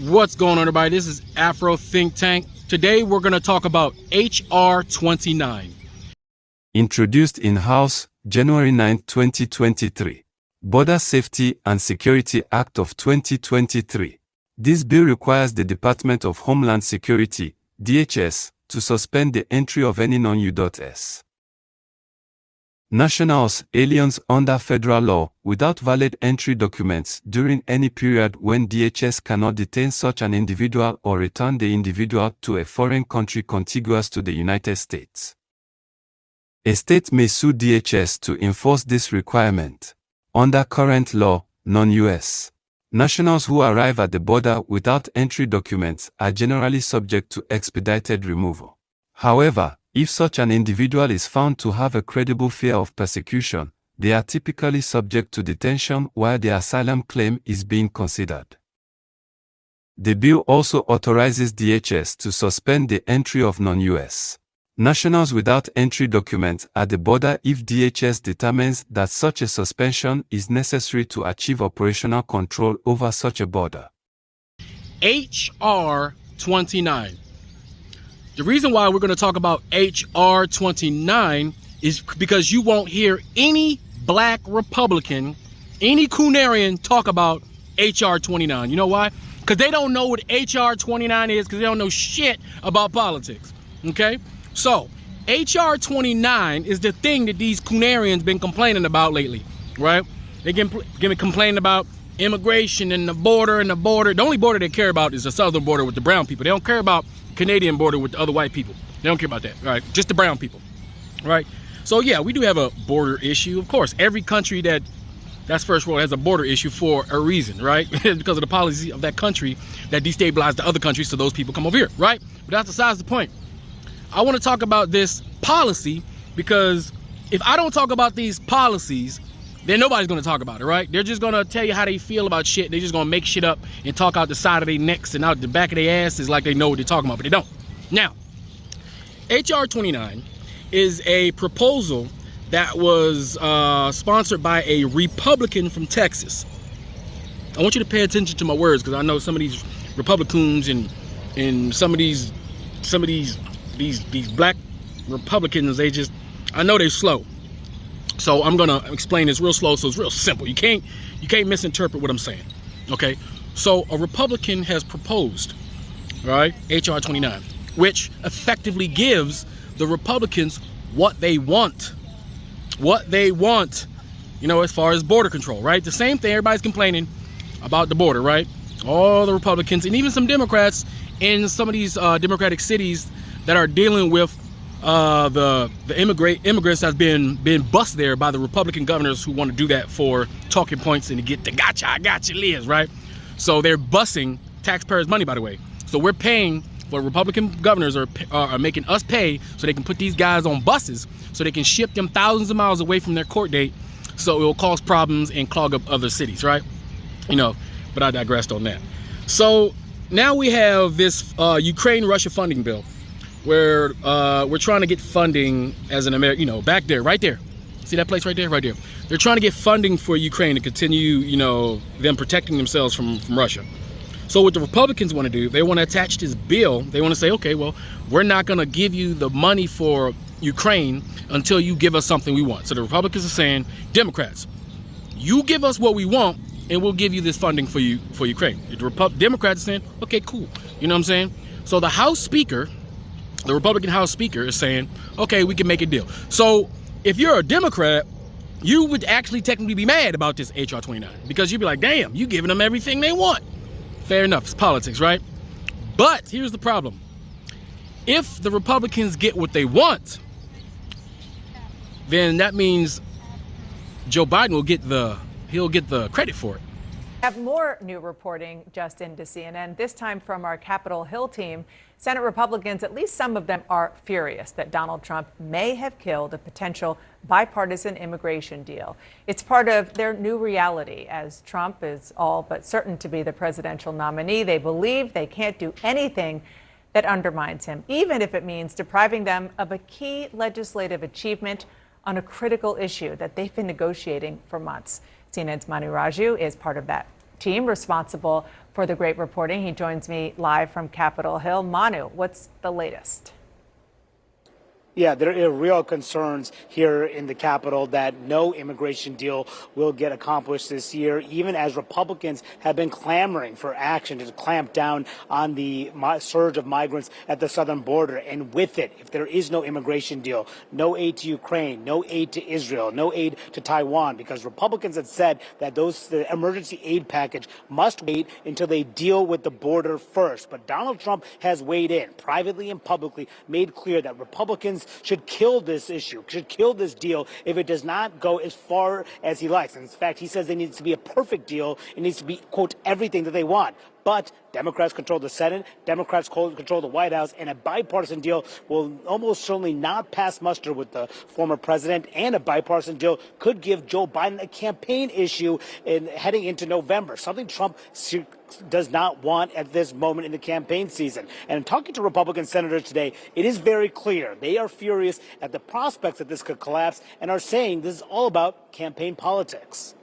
What's going on, everybody? This is Afro Think Tank. Today we're going to talk about HR 29. Introduced in House, January 9, 2023. Border Safety and Security Act of 2023. This bill requires the Department of Homeland Security, DHS, to suspend the entry of any non-U.S. nationals, aliens under federal law, without valid entry documents during any period when DHS cannot detain such an individual or return the individual to a foreign country contiguous to the United States. A state may sue DHS to enforce this requirement. Under current law, non-U.S. nationals who arrive at the border without entry documents are generally subject to expedited removal. However, if such an individual is found to have a credible fear of persecution, they are typically subject to detention while their asylum claim is being considered. The bill also authorizes DHS to suspend the entry of non-U.S. nationals without entry documents at the border if DHS determines that such a suspension is necessary to achieve operational control over such a border. HR 29. The reason why we're going to talk about HR 29 is because you won't hear any black Republican, any coonarian talk about HR 29. You know why? Because they don't know what HR 29 is, because they don't know shit about politics. Okay? So, HR 29 is the thing that these coonarians been complaining about lately, right? They've been complaining about immigration and the border. The only border they care about is the southern border with the brown people. They don't care about Canadian border with the other white people. They don't care about that, right? Just the brown people, right? So yeah, we do have a border issue. Of course, every country that's first world has a border issue for a reason, right? Because of the policy of that country that destabilized the other countries, so those people come over here, right? But that's besides the point. I want to talk about this policy because if I don't talk about these policies, then nobody's going to talk about it, right? They're just going to tell you how they feel about shit. They're just going to make shit up and talk out the side of their necks and out the back of their asses like they know what they're talking about, but they don't. Now, HR 29 is a proposal that was sponsored by a Republican from Texas. I want you to pay attention to my words because I know some of these Republicans and some of these black Republicans, I know they're slow. So I'm gonna explain this real slow, so it's real simple. You can't misinterpret what I'm saying. Okay? So a Republican has proposed, right, HR 29, which effectively gives the Republicans what they want. What they want, you know, as far as border control, right? The same thing, everybody's complaining about the border, right? All the Republicans and even some Democrats in some of these Democratic cities that are dealing with the immigrants that's been bust there by the Republican governors who want to do that for talking points and to get the I gotcha Liz, right? So they're busing taxpayers' money, by the way. So we're paying, for Republican governors are making us pay so they can put these guys on buses so they can ship them thousands of miles away from their court date, so it will cause problems and clog up other cities, right? You know, but I digressed on that. So now we have this Ukraine-Russia funding bill, where we're trying to get funding as an American, you know, back there, right there. See that place right there? Right there. They're trying to get funding for Ukraine to continue, you know, them protecting themselves from Russia. So what the Republicans want to do, they want to attach this bill. They want to say, okay, well, we're not going to give you the money for Ukraine until you give us something we want. So the Republicans are saying, Democrats, you give us what we want and we'll give you this funding for Ukraine. The Democrats are saying, okay, cool. You know what I'm saying? So the House Speaker, the Republican House Speaker, is saying, okay, we can make a deal. So if you're a Democrat, you would actually technically be mad about this HR 29 because you'd be like, damn, you giving them everything they want. Fair enough, it's politics, right? But here's the problem. If the Republicans get what they want, then that means Joe Biden will get the credit for it. Have more new reporting just into CNN, this time from our Capitol Hill team. Senate Republicans, at least some of them, are furious that Donald Trump may have killed a potential bipartisan immigration deal. It's part of their new reality. As Trump is all but certain to be the presidential nominee, they believe they can't do anything that undermines him, even if it means depriving them of a key legislative achievement on a critical issue that they've been negotiating for months. CNN's Manu Raju is part of that team responsible for the great reporting. He joins me live from Capitol Hill. Manu, what's the latest? Yeah, there are real concerns here in the Capitol that no immigration deal will get accomplished this year, even as Republicans have been clamoring for action to clamp down on the surge of migrants at the southern border. And with it, if there is no immigration deal, no aid to Ukraine, no aid to Israel, no aid to Taiwan, because Republicans have said that the emergency aid package must wait until they deal with the border first. But Donald Trump has weighed in privately and publicly, made clear that Republicans should kill this issue, should kill this deal if it does not go as far as he likes. And in fact, he says there needs to be a perfect deal. It needs to be, quote, everything that they want. But Democrats control the Senate, Democrats control the White House, and a bipartisan deal will almost certainly not pass muster with the former president, and a bipartisan deal could give Joe Biden a campaign issue heading into November, something Trump does not want at this moment in the campaign season. And in talking to Republican senators today, it is very clear they are furious at the prospects that this could collapse and are saying this is all about campaign politics.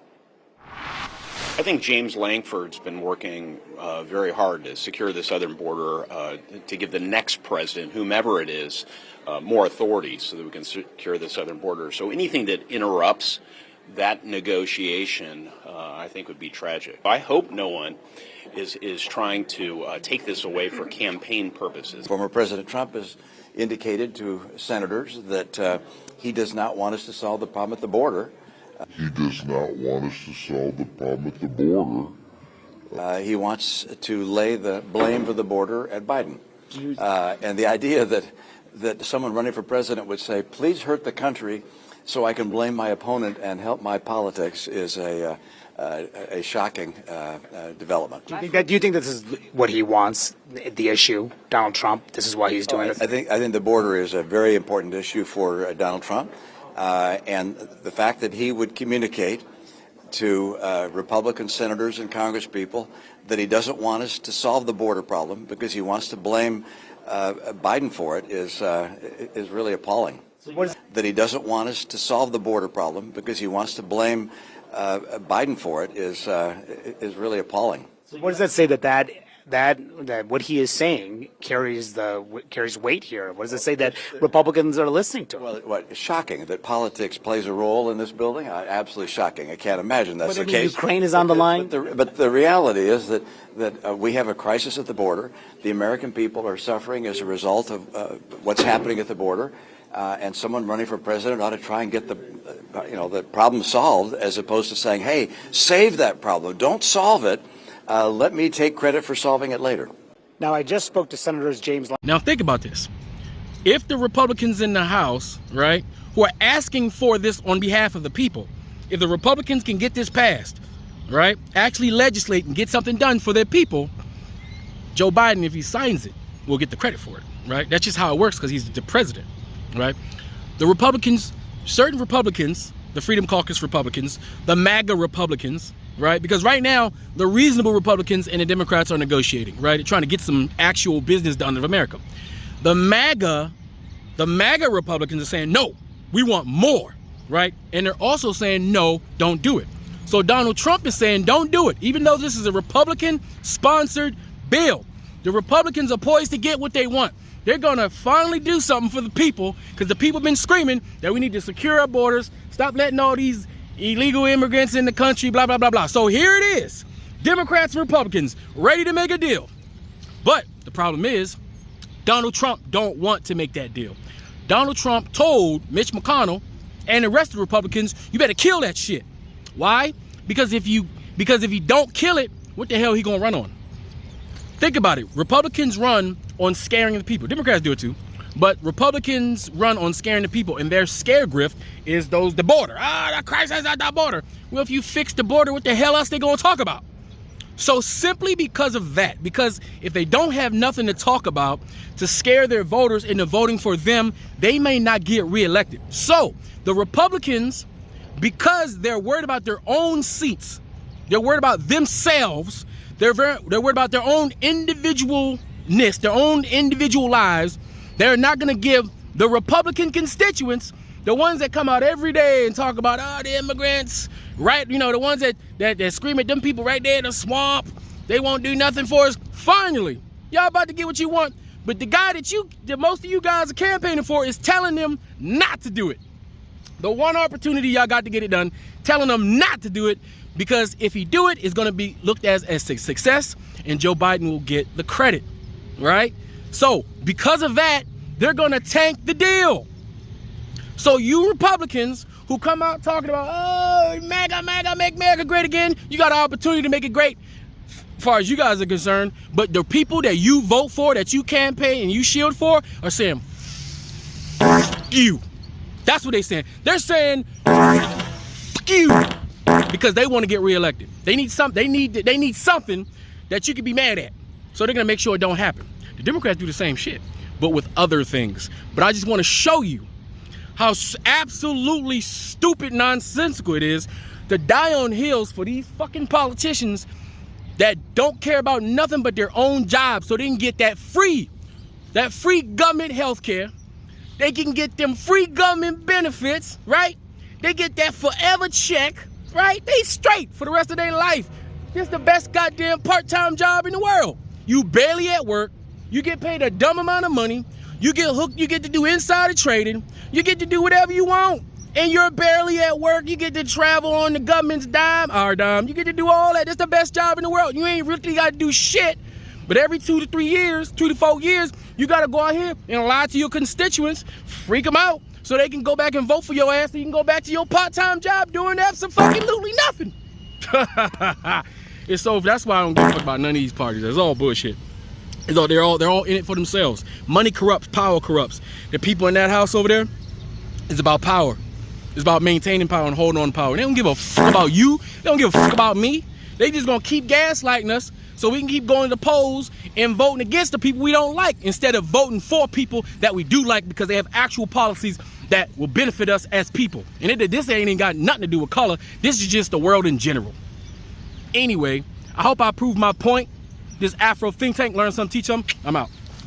I think James Lankford's been working very hard to secure the southern border, to give the next president, whomever it is, more authority so that we can secure the southern border. So anything that interrupts that negotiation, I think, would be tragic. I hope no one is trying to take this away for campaign purposes. Former President Trump has indicated to senators that he does not want us to solve the problem at the border. He does not want us to solve the problem at the border. He wants to lay the blame for the border at Biden. And the idea that someone running for president would say, please hurt the country so I can blame my opponent and help my politics is a shocking development. Do you think this is what he wants, the issue, Donald Trump? This is why he's doing it? I think the border is a very important issue for Donald Trump. And the fact that he would communicate to Republican senators and congresspeople that he doesn't want us to solve the border problem because he wants to blame Biden for it is really appalling. That he doesn't want us to solve the border problem because he wants to blame Biden for it is really appalling. What does that say that what he is saying carries weight here? What does it say that Republicans are listening to? Well, shocking that politics plays a role in this building. Absolutely shocking. I can't imagine that's the case. Ukraine is on the line. But the reality is that we have a crisis at the border. The American people are suffering as a result of what's happening at the border. And someone running for president ought to try and get the problem solved, as opposed to saying, "Hey, save that problem. Don't solve it. Let me take credit for solving it later." Now, I just spoke to Senators James. Now, think about this. If the Republicans in the House, right, who are asking for this on behalf of the people, if the Republicans can get this passed, right, actually legislate and get something done for their people, Joe Biden, if he signs it, will get the credit for it, right? That's just how it works because he's the president, right? The Republicans, certain Republicans, the Freedom Caucus Republicans, the MAGA Republicans, right? Because right now, the reasonable Republicans and the Democrats are negotiating, right? They're trying to get some actual business done in America. The MAGA Republicans are saying, no, we want more, right? And they're also saying, no, don't do it. So Donald Trump is saying, don't do it. Even though this is a Republican-sponsored bill, the Republicans are poised to get what they want. They're going to finally do something for the people because the people have been screaming that we need to secure our borders, stop letting all these illegal immigrants in the country, blah, blah, blah, blah. So here it is. Democrats and Republicans ready to make a deal. But the problem is Donald Trump don't want to make that deal. Donald Trump told Mitch McConnell and the rest of the Republicans, you better kill that shit. Why? Because if you don't kill it, what the hell he gonna run on? Think about it. Republicans run on scaring the people. Democrats do it too. But Republicans run on scaring the people, and their scare grift is the border. The crisis at the border. Well, if you fix the border, what the hell else they gonna talk about? So simply because of that, because if they don't have nothing to talk about to scare their voters into voting for them, they may not get reelected. So the Republicans, because they're worried about their own seats, they're worried about themselves, they're worried about their own individualness, their own individual lives. They're not going to give the Republican constituents, the ones that come out every day and talk about the immigrants, right? You know, the ones that scream at them people right there in the swamp, They won't do nothing for us. Finally, y'all about to get what you want. But the guy that most of you guys are campaigning for is telling them not to do it. The one opportunity y'all got to get it done, telling them not to do it, because if he do it, it's going to be looked as a success, and Joe Biden will get the credit, right? So because of that, they're going to tank the deal. So you Republicans who come out talking about, oh, MAGA, MAGA, make America great again, you got an opportunity to make it great as far as you guys are concerned. But the people that you vote for, that you campaign and you shield for, are saying, fuck you. That's what they're saying. They're saying, fuck you, because they want to get reelected. They need something. They need something that you can be mad at. So they're gonna make sure it don't happen. The Democrats do the same shit, but with other things. But I just want to show you how absolutely stupid, nonsensical it is to die on heels for these fucking politicians that don't care about nothing but their own job, so they can get that free government health care. They can get them free government benefits, right? They get that forever check, right? They straight for the rest of their life. This is the best goddamn part-time job in the world. You barely at work. You get paid a dumb amount of money. You get hooked. You get to do insider trading. You get to do whatever you want. And you're barely at work. You get to travel on the government's dime, our dime. You get to do all that. That's the best job in the world. You ain't really got to do shit. But every 2 to 4 years, you got to go out here and lie to your constituents, freak them out, so they can go back and vote for your ass, so you can go back to your part-time job doing absolutely nothing. And so that's why I don't give a fuck about none of these parties. It's all bullshit. They're all in it for themselves. Money corrupts, power corrupts. The people in that house over there, it's about power. It's about maintaining power and holding on to power. They don't give a fuck about you. They don't give a fuck about me. They just gonna keep gaslighting us so we can keep going to the polls and voting against the people we don't like, instead of voting for people that we do like, because they have actual policies that will benefit us as people. And this ain't even got nothing to do with color. This is just the world in general. Anyway, I hope I proved my point. This Afro think tank, learn something, teach them. I'm out.